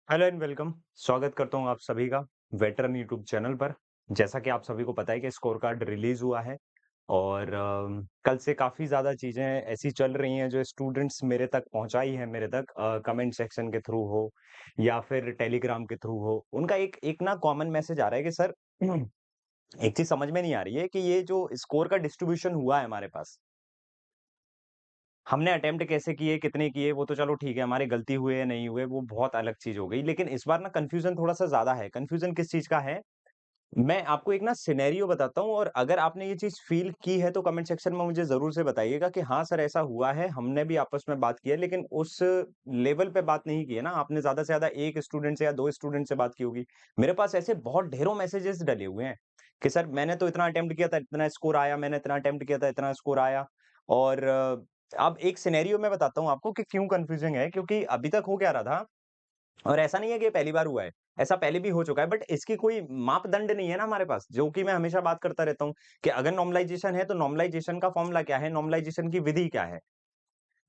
Hello and welcome. स्वागत करता हूँ आप सभी का वेटरन यूट्यूब चैनल पर। जैसा कि आप सभी को पता है कि स्कोर कार्ड रिलीज हुआ है और कल से काफ़ी ज़्यादा चीज़ें ऐसी चल रही हैं जो स्टूडेंट्स मेरे तक पहुँचाई हैं, मेरे तक कमेंट सेक्शन के थ्रू हो या फिर टेलीग्राम के थ्रू हो। उनका एक एक ना कॉमन मैसेज आ रहा है कि सर एक चीज़ समझ में नहीं आ रही है कि ये जो स्कोर का डिस्ट्रीब्यूशन हुआ है हमारे पास, हमने अटेम्प्ट कैसे किए, कितने किए, वो तो चलो ठीक है, हमारे गलती हुए या नहीं हुए, वो बहुत अलग चीज़ हो गई। लेकिन इस बार ना कन्फ्यूज़न थोड़ा-सा ज़्यादा है। कन्फ्यूज़न किस चीज़ का है? मैं आपको एक ना सिनेरियो बताता हूँ और अगर आपने ये चीज़ फ़ील की है, तो कमेंट सेक्शन में मुझे ज़रूर से बताइएगा कि हाँ सर, ऐसा हुआ है, हमने भी आपस में बात की है, लेकिन उस लेवल पे बात नहीं की है ना। आपने ज़्यादा से ज़्यादा 1 स्टूडेंट से या 2 स्टूडेंट से बात की होगी। मेरे पास ऐसे बहुत ढेरों मैसेजेस डले हुए हैं कि सर मैंने तो इतना अटेम्प्ट किया था, इतना स्कोर आया, मैंने इतना अटेम्प्ट किया था, इतना स्कोर आया। और अब एक सिनेरियो मैं बताता हूँ आपको कि क्यों कन्फ्यूज़िंग है, क्योंकि अभी तक हो क्या रहा था। और ऐसा नहीं है कि ये पहली बार हुआ है, ऐसा पहले भी हो चुका है, बट इसकी कोई मापदंड नहीं है ना हमारे पास, जो कि मैं हमेशा बात करता रहता हूँ कि अगर नॉर्मलाइज़ेशन है, तो नॉर्मलाइज़ेशन का फ़ॉर्मूला क्या है, नॉर्मलाइज़ेशन की विधि क्या है?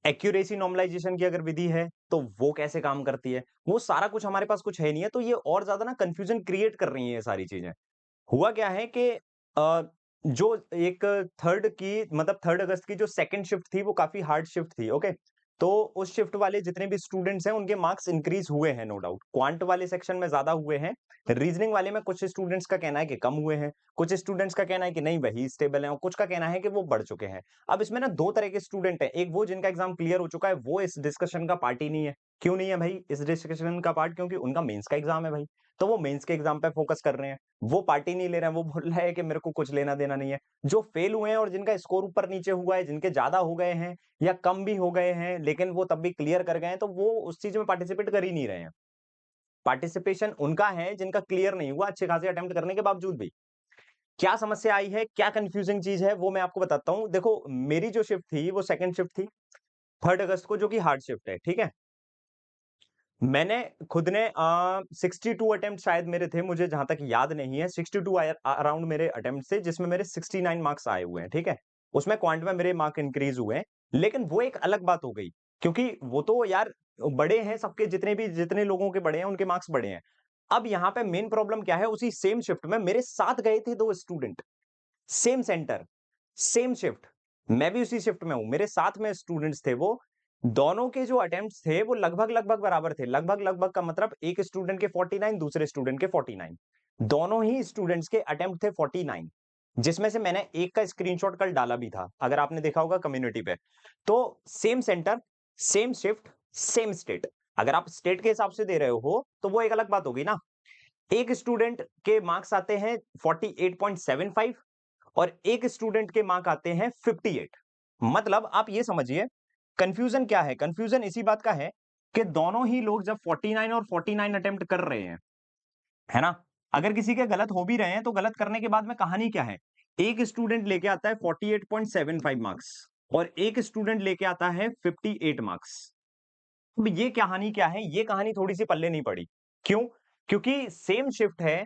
एक्यूरेसी नॉर्मलाइज़ेशन की अगर विधि है, तो वो कैसे काम करती है? वो सारा कुछ हमारे पास कुछ है नहीं है, तो ये और ज़्यादा ना कन्फ्यूज़न क्रिएट कर रही हैं ये सारी चीज़ें। हुआ क्या है कि अ, जो एक 3rd अगस्त की जो सेकंड शिफ्ट थी, वो काफ़ी हार्ड शिफ्ट थी, ओके? तो उस शिफ्ट वाले जितने भी स्टूडेंट्स हैं, उनके मार्क्स इंक्रीज़ हुए हैं नो डाउट। क्वांट वाले सेक्शन में ज़्यादा हुए हैं, रीज़निंग वाले में कुछ स्टूडेंट्स का कहना है कि कम हुए हैं, कुछ स्टूडेंट्स का कहना है कि नहीं वही स्टेबल हैं और कुछ का कहना है कि वो बढ़ चुके हैं। अब इसमें ना 2 तरह के स्टूडेंट हैं, एक वो जिनका एग्ज़ाम क्लियर हो चुका है, वो इस डिस्कशन का पार्ट ही नहीं है। क्यों नहीं है भाई इस डिस्कशन का पार्ट? क्योंकि उनका मेंस का एग्ज़ाम है भाई, तो वो मेंस के एग्ज़ाम पे फ़ोकस कर रहे हैं। वो पार्टी नहीं ले रहे हैं, वो बोल रहे हैं कि मेरे को कुछ लेना-देना नहीं है। जो फेल हुए हैं और जिनका स्कोर ऊपर-नीचे हुआ है, जिनके ज़्यादा हो गए हैं या कम भी हो गए हैं, लेकिन वो तब भी क्लियर कर गए हैं, तो वो उस चीज़ में पार्टिसिपेट कर ही नहीं रहे हैं। पार्टिसिपेशन उनका है जिनका क्लियर नहीं हुआ अच्छे खासे अटेम्प्ट करने के बावजूद भी। क्या समस्या आई है, क्या कन्फ्यूजिंग चीज़ है, वो मैं आपको बताता हूँ। देखो, मेरी जो शिफ्ट थी, वो सेकंड शिफ्ट थी, 3rd अगस्त को, जो कि हार्ड शिफ्ट है, ठीक है? मैंने खुद ने 62 अटेम्प्ट शायद मेरे थे, मुझे जहाँ तक याद नहीं है, 62 अराउंड मेरे अटेम्प्ट्स थे, जिसमें मेरे 69 मार्क्स आए हुए हैं, ठीक है? उसमें क्वांट में मेरे मार्क इंक्रीज़ हुए हैं, लेकिन वो एक अलग बात हो गई, क्योंकि वो तो यार बड़े हैं, सबके जितने लोगों के बड़े हैं, उनके मार्क्स बड़े हैं। अब यहाँ पे मेन प्रॉब्लम क्या है, उसी सेम शिफ्ट में मेरे साथ गए थे 2 student, same centre, same shift, मैं भी उसी शिफ्ट में हूँ, मेरे साथ में स्टूडेंट्स थे वो, दोनों के जो अटेम्प्ट्स थे वो लगभग-लगभग बराबर थे। लगभग-लगभग का मतलब एक स्टूडेंट के 49 दूसरे स्टूडेंट के 49, दोनों ही स्टूडेंट्स के अटेम्प्ट थे 49, जिसमें से मैंने एक का स्क्रीनशॉट कल डाला भी था, अगर आपने देखा होगा कम्युनिटी पे। तो same centre, same shift, same state. अगर आप स्टेट के हिसाब से दे रहे हो, तो वो एक अलग बात हो गई ना। एक स्टूडेंट के मार्क्स आते हैं 48.75 और एक स्टूडेंट के मार्क आते हैं 58। मतलब आप ये समझिए कंफ्यूजन क्या है? कंफ्यूजन इसी बात का है कि दोनों ही लोग जब 49 और 49 अटेम्प्ट कर रहे हैं, है ना? अगर किसी के गलत हो भी रहे हैं, तो गलत करने के बाद में कहानी क्या है? एक स्टूडेंट लेके आता है 48.75 मार्क्स और एक स्टूडेंट लेके आता है 58 मार्क्स। अब ये कहानी क्या है? ये कहानी थोड़ी-सी पल्ले नहीं पड़ी। क्यों? क्योंकि सेम शिफ्ट है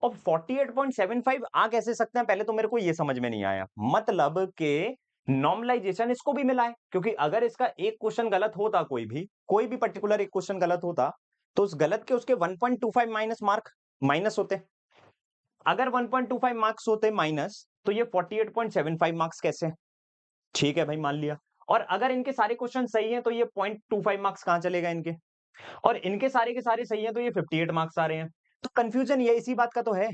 और 48.75 आ कैसे सकते हैं? पहले तो मेरे को ये समझ में नहीं आया। मतलब कि नॉर्मलाइज़ेशन इसको भी मिला है, क्योंकि अगर इसका एक क्वेश्चन गलत होता कोई भी पर्टिकुलर एक क्वेश्चन गलत होता, तो उस गलत के उसके 1.25 माइनस मार्क माइनस होते। अगर 1.25 मार्क्स होते माइनस, तो ये 48.75 मार्क्स कैसे? ठीक है भाई, मान लिया। और अगर इनके सारे क्वेश्चन सही हैं, तो ये 0.25 मार्क्स कहाँ चले गए इनके? और इनके सारे के सारे सही हैं, तो ये 58 मार्क्स आ रहे हैं। तो कन्फ्यूजन ये इसी बात का तो है।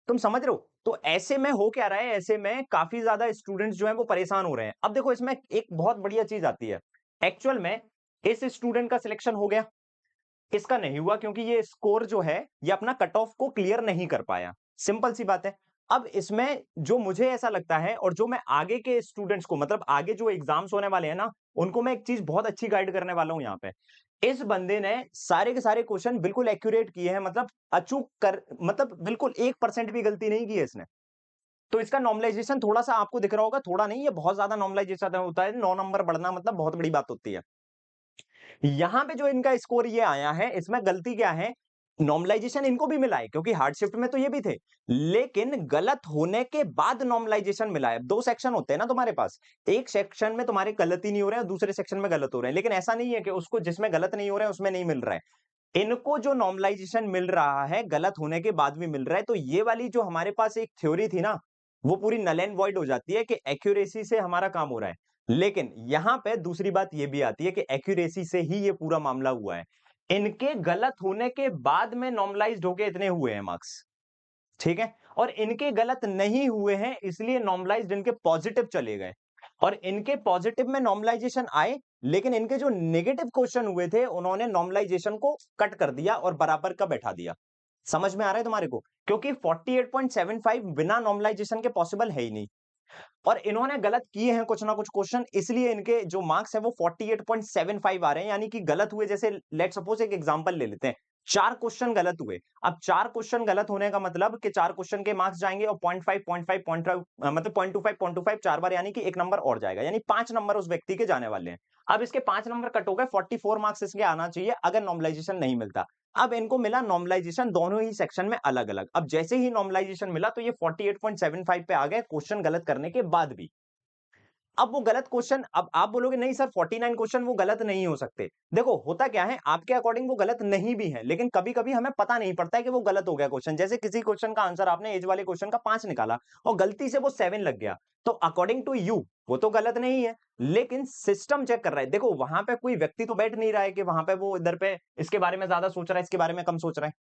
तुम समझ रहे हो? तो ऐसे में हो क्या रहा है, ऐसे में काफ़ी ज़्यादा स्टूडेंट्स जो हैं वो परेशान हो रहे हैं। अब देखो, इसमें एक बहुत बढ़िया चीज़ आती है। एक्चुअल में इस स्टूडेंट का सिलेक्शन हो गया, इसका नहीं हुआ, क्योंकि ये स्कोर जो है, ये अपना कट ऑफ को क्लियर नहीं कर पाया। सिंपल सी बात है। अब इसमें जो मुझे ऐसा लगता है और जो मैं आगे के स्टूडेंट्स को, मतलब आगे जो एग्ज़ाम्स होने वाले हैं ना, उनको मैं एक चीज़ बहुत अच्छी गाइड करने वाला हूँ यहाँ पे। इस बंदे ने सारे के सारे क्वेश्चन बिल्कुल एक्यूरेट किए हैं, मतलब अचूक कर, मतलब बिल्कुल 1% भी गलती नहीं की है इसने। तो इसका नॉर्मलाइज़ेशन थोड़ा-सा आपको दिख रहा होगा, थोड़ा नहीं, ये बहुत ज़्यादा नॉर्मलाइज़ेशन होता है। 9 नंबर बढ़ना मतलब बहुत बड़ी बात होती है। यहाँ पे जो इनका स्कोर ये आया है, इसमें गलती क्या है? नॉर्मलाइज़ेशन इनको भी मिला है, क्योंकि हार्ड शिफ्ट में तो ये भी थे। लेकिन गलत होने के बाद नॉर्मलाइज़ेशन मिला है। 2 सेक्शन होते हैं ना तुम्हारे पास। एक सेक्शन में तुम्हारे गलत ही नहीं हो रहे हैं और दूसरे सेक्शन में गलत हो रहे हैं। लेकिन ऐसा नहीं है कि उसको जिसमें गलत नहीं हो रहे हैं, उसमें नहीं मिल रहा है। इनको जो नॉर्मलाइजेशन मिल रहा है, गलत होने के बाद भी मिल रहा है, तो ये वाली जो हमारे पास एक थ्योरी थी ना, वो पूरी नल एंड वॉइड हो जाती है कि एक्यूरेसी से हमारा काम हो रहा है। लेकिन यहां पे दूसरी बात ये भी आती है कि एक्यूरेसी से ही ये पूरा मामला हुआ है। इनके गलत होने के बाद में नॉर्मलाइज्ड होके इतने हुए हैं मार्क्स, ठीक है? और इनके गलत नहीं हुए हैं, इसलिए नॉर्मलाइज्ड इनके पॉजिटिव चले गए और इनके पॉजिटिव में नॉर्मलाइजेशन आए, लेकिन इनके जो नेगेटिव क्वेश्चन हुए थे, उन्होंने नॉर्मलाइजेशन को कट कर दिया और बराबर का बैठा दिया। समझ में आ रहा है तुम्हारे को? क्योंकि 48.75 बिना नॉर्मलाइजेशन के पॉसिबल है ही नहीं। और इन्होंने गलत किए हैं कुछ ना कुछ क्वेश्चन, इसलिए इनके जो मार्क्स है वो 48.75 आ रहे हैं, यानी कि गलत हुए। जैसे लेट सपोज एक एग्जांपल ले लेते हैं, 4 क्वेश्चन गलत हुए। अब 4 क्वेश्चन गलत होने का मतलब कि 4 क्वेश्चन के मार्क्स जाएंगे और 0.5 0.5 0.5 मतलब 0.25 0.25 4 बार, यानी कि 1 नंबर और जाएगा, यानी 5 नंबर उस व्यक्ति के जाने वाले हैं। अब इसके 5 नंबर कट हो गए, 44 मार्क्स इसके आना चाहिए अगर नॉर्मलाइजेशन नहीं मिलता। अब इनको मिला नॉर्मलाइजेशन दोनों ही सेक्शन में अलग-अलग। अब जैसे ही नॉर्मलाइजेशन मिला तो ये 48.75 पे आ गए क्वेश्चन गलत करने के बाद भी। अब वो गलत क्वेश्चन, अब आप बोलोगे नहीं सर 49 क्वेश्चन वो गलत नहीं हो सकते। देखो होता क्या है, आपके अकॉर्डिंग वो गलत नहीं भी है, लेकिन कभी-कभी हमें पता नहीं पड़ता है कि वो गलत हो गया क्वेश्चन। जैसे किसी क्वेश्चन का आंसर आपने एज वाले क्वेश्चन का 5 निकाला और गलती से वो 7 लग गया। तो अकॉर्डिंग टू यू वो तो गलत नहीं है, लेकिन सिस्टम चेक कर रहा है। देखो वहां पे कोई व्यक्ति तो बैठ नहीं रहा है कि वहां पे वो इधर पे इसके बारे में ज्यादा सोच रहा है, इसके बारे में कम सोच रहा है।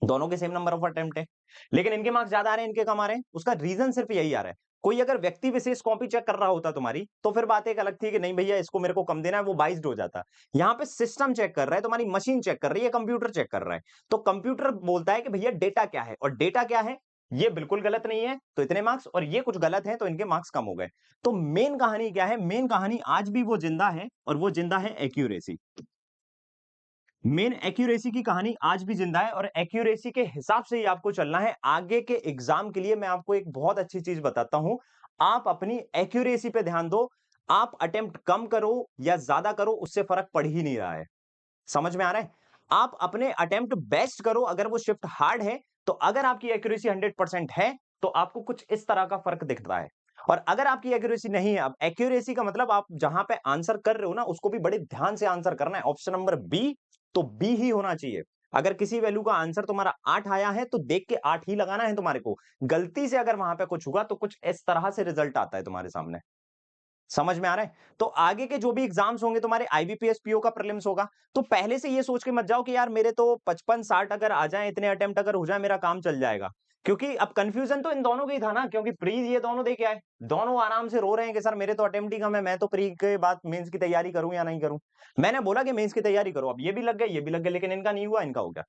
दोनों के सेम नंबर ऑफ अटेम्प्ट है, लेकिन इनके मार्क्स ज्यादा आ रहे हैं, इनके कम आ रहे हैं। उसका रीजन सिर्फ यही आ रहा है। कोई अगर व्यक्ति विशेष कॉपी चेक कर रहा होता तुम्हारी, तो फिर बात एक अलग थी कि नहीं भैया इसको मेरे को कम देना है, वो बाइस्ड हो जाता। यहाँ पे सिस्टम चेक कर रहा है, तुम्हारी मशीन चेक कर रही है, कंप्यूटर चेक कर रहा है। तो कंप्यूटर बोलता है कि भैया डेटा क्या है, और डेटा क्या है, ये बिल्कुल गलत नहीं है तो इतने मार्क्स, और ये कुछ गलत है तो इनके मार्क्स कम हो गए। तो मेन कहानी क्या है, मेन कहानी आज भी वो जिंदा है, और वो जिंदा है एक्यूरेसी। मेन एक्यूरेसी की कहानी आज भी जिंदा है, और एक्यूरेसी के हिसाब से ही आपको चलना है आगे के एग्जाम के लिए। मैं आपको एक बहुत अच्छी चीज बताता हूं, आप अपनी एक्यूरेसी पे ध्यान दो। आप अटेम्प्ट कम करो या ज्यादा करो, उससे फर्क पड़ ही नहीं रहा है। समझ में आ रहा है? आप अपने अटेम्प्ट बेस्ट करो, अगर वो शिफ्ट हार्ड है तो अगर आपकी एक्यूरेसी 100% है तो आपको कुछ इस तरह का फर्क दिखता है। और अगर आपकी एक्यूरेसी नहीं है, अब एक्यूरेसी का मतलब आप जहां पे आंसर कर रहे हो ना, उसको भी बड़े ध्यान से आंसर करना है। ऑप्शन नंबर बी तो बी ही होना चाहिए। अगर किसी वैल्यू का आंसर तुम्हारा 8 आया है तो देख के 8 ही लगाना है तुम्हारे को। गलती से अगर वहां पे कुछ हुआ तो कुछ इस तरह से रिजल्ट आता है तुम्हारे सामने। समझ में आ रहा है? तो आगे के जो भी एग्जाम्स होंगे, तुम्हारे आईबीपीएस पीओ का प्रीलिम्स होगा, तो पहले से ये सोच के मत जाओ कि यार मेरे तो 55-60 अगर आ जाए, इतने अटेम्प्ट अगर हो जाए, मेरा काम चल जाएगा। क्योंकि अब कंफ्यूजन तो इन दोनों का ही था ना, क्योंकि प्री ये दोनों दे के आए, दोनों आराम से रो रहे हैं कि सर मेरे तो अटेम्प्ट ही कम है, मैं तो प्री के बाद मेंस की तैयारी करूं या नहीं करूं। मैंने बोला कि मेंस की तैयारी करो, अब ये भी लग गए, ये भी लग गए, लेकिन इनका नहीं हुआ, इनका हो गया।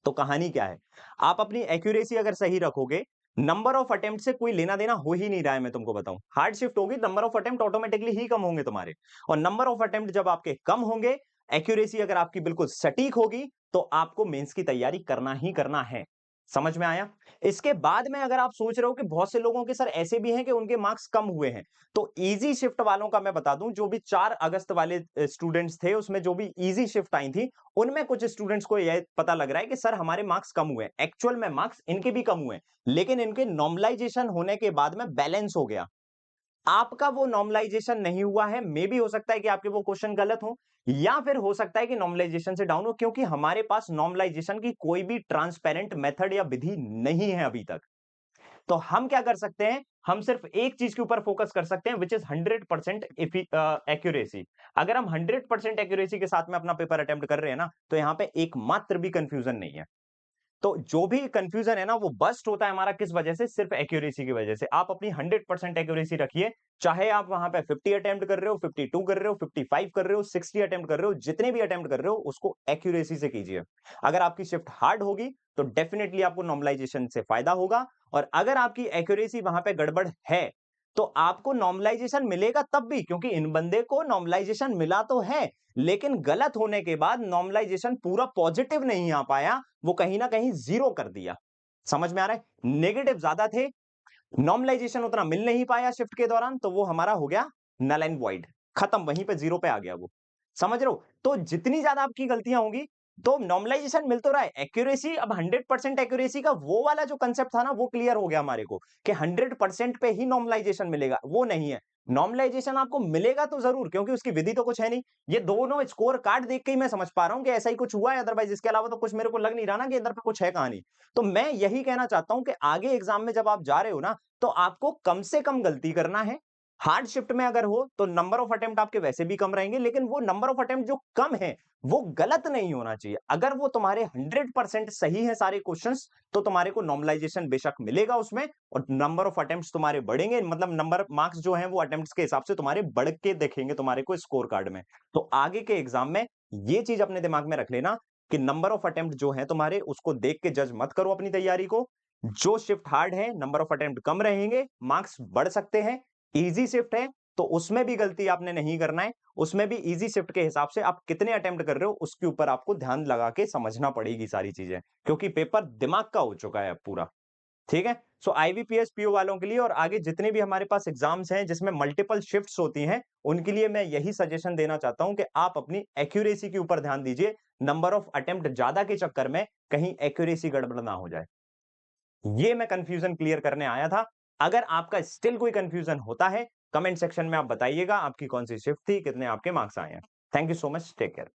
तो कहानी क्या है, आप अपनी एक्यूरेसी अगर सही रखोगे, नंबर ऑफ अटेम्प्ट से कोई लेना देना हो ही नहीं रहा है। मैं तुमको बताऊं, हार्ड शिफ्ट होगी, नंबर ऑफ अटेम्प्ट ऑटोमेटिकली ही कम होंगे तुम्हारे, और नंबर ऑफ अटेम्प्ट जब आपके कम होंगे, एक्यूरेसी अगर आपकी बिल्कुल सटीक होगी, तो आपको मेंस की तैयारी करना ही करना है। समझ में आया? इसके बाद में अगर आप सोच रहे हो कि बहुत से लोगों के सर ऐसे भी हैं कि उनके मार्क्स कम हुए हैं, तो इजी शिफ्ट वालों का मैं बता दूं, जो भी 4 अगस्त वाले स्टूडेंट्स थे, उसमें जो भी इजी शिफ्ट आई थी, उनमें कुछ स्टूडेंट्स को यह पता लग रहा है कि सर हमारे मार्क्स कम हुए। एक्चुअल में मार्क्स इनके भी कम हुए, लेकिन इनके नॉर्मलाइजेशन होने के बाद में बैलेंस हो गया। आपका वो नॉर्मलाइजेशन नहीं हुआ है, मे भी हो सकता है कि आपके वो क्वेश्चन गलत हो, या फिर हो सकता है कि नॉर्मलाइजेशन से डाउन हो, क्योंकि हमारे पास नॉर्मलाइजेशन की कोई भी ट्रांसपेरेंट मेथड या विधि नहीं है अभी तक। तो हम क्या कर सकते हैं, हम सिर्फ एक चीज के ऊपर फोकस कर सकते हैं, विच इज 100% एक्यूरेसी। अगर हम 100% एक्यूरेसी के साथ में अपना पेपर अटेम्प्ट कर रहे हैं ना, तो यहां पे एक मात्र भी कंफ्यूजन नहीं है। तो जो भी कंफ्यूजन है ना, वो बस्ट होता है हमारा किस वजह से, सिर्फ एक्यूरेसी की वजह से। आप अपनी 100% एक्यूरेसी रखिए, चाहे आप वहां पे 50 अटेम्प्ट कर रहे हो, 52 कर रहे हो, 55 कर रहे हो, 60 अटेम्प्ट कर रहे हो, जितने भी अटेम्प्ट कर रहे हो, उसको एक्यूरेसी से कीजिए। अगर आपकी शिफ्ट हार्ड होगी तो डेफिनेटली आपको नॉर्मलाइजेशन से फायदा होगा, और अगर आपकी एक्यूरेसी वहां पे गड़बड़ है, तो आपको नॉर्मलाइजेशन मिलेगा तब भी, क्योंकि इन बंदे को नॉर्मलाइजेशन मिला तो है, लेकिन गलत होने के बाद नॉर्मलाइजेशन पूरा पॉजिटिव नहीं आ पाया, वो कहीं ना कहीं जीरो कर दिया। समझ में आ रहा है? नेगेटिव ज्यादा थे, नॉर्मलाइजेशन उतना मिल नहीं पाया शिफ्ट के दौरान, तो वो हमारा हो गया नल एंड वॉइड, खत्म, वहीं पे जीरो पे आ गया वो। समझ रहे हो? तो जितनी ज्यादा आपकी गलतियां होंगी, तो नॉर्मलाइजेशन मिल तो रहा है, एक्यूरेसी, अब 100% एक्यूरेसी का वो वाला जो कंसेप्ट था ना, वो क्लियर हो गया हमारे को कि 100% पे ही नॉर्मलाइजेशन मिलेगा, वो नहीं है। नॉर्मलाइजेशन आपको मिलेगा तो ज़रूर क्योंकि उसकी विधि तो कुछ है नहीं। ये दोनों स्कोर कार्ड देख के ही मैं समझ पा रहा हूँ कि ऐसा ही कुछ हुआ है, अदरवाइज़ इसके अलावा तो कुछ मेरे को लग नहीं रहा ना कि इधर पे कुछ है कहानी। तो मैं यही कहना चाहता हूँ कि आगे एग्ज़ाम में जब आप जा रहे हो ना, तो आपको कम से कम गलती करना है। हार्ड शिफ्ट में अगर हो, तो नंबर ऑफ अटेम्प्ट आपके वैसे भी कम रहेंगे, लेकिन वो नंबर ऑफ अटेम्प्ट जो कम है, वो गलत नहीं होना चाहिए। अगर वो तुम्हारे 100% सही है सारे क्वेश्चंस, तो तुम्हारे को नॉर्मलाइजेशन बेशक मिलेगा उसमें और नंबर ऑफ अटेम्प्ट्स तुम्हारे बढ़ेंगे, मतलब नंबर मार्क्स जो हैं वो अटेम्प्ट्स के हिसाब से तुम्हारे बढ़ के दिखेंगे तुम्हारे को स्कोर कार्ड में। तो आगे के एग्जाम में ये चीज अपने दिमाग में रख लेना कि नंबर ऑफ अटेम्प्ट जो है तुम्हारे, उसको देख के जज मत करो अपनी तैयारी को। जो शिफ्ट हार्ड है, नंबर ऑफ अटेम्प्ट कम रहेंगे, मार्क्स बढ़ सकते हैं। इजी शिफ्ट है तो उसमें भी गलती आपने नहीं करना है। उसमें भी इजी शिफ्ट के हिसाब से आप कितने अटेम्प्ट कर रहे हो उसके ऊपर आपको ध्यान लगा के समझना पड़ेगी सारी चीजें, क्योंकि पेपर दिमाग का हो चुका है अब पूरा। ठीक है? सो आईबीपीएस पीओ वालों के लिए और आगे जितने भी हमारे पास एग्जाम्स हैं जिसमें मल्टीपल शिफ्ट्स होती हैं, उनके लिए मैं यही सजेशन देना चाहता हूं कि आप अपनी एक्यूरेसी के ऊपर ध्यान दीजिए। नंबर ऑफ अटेम्प्ट ज्यादा के चक्कर में कहीं एक्यूरेसी गड़बड़ ना हो जाए। ये मैं कंफ्यूजन क्लियर करने आया था। अगर आपका स्टिल कोई कंफ्यूजन होता है, कमेंट सेक्शन में आप बताइएगा आपकी कौन सी शिफ्ट थी, कितने आपके मार्क्स आए हैं। Thank you so much, take care.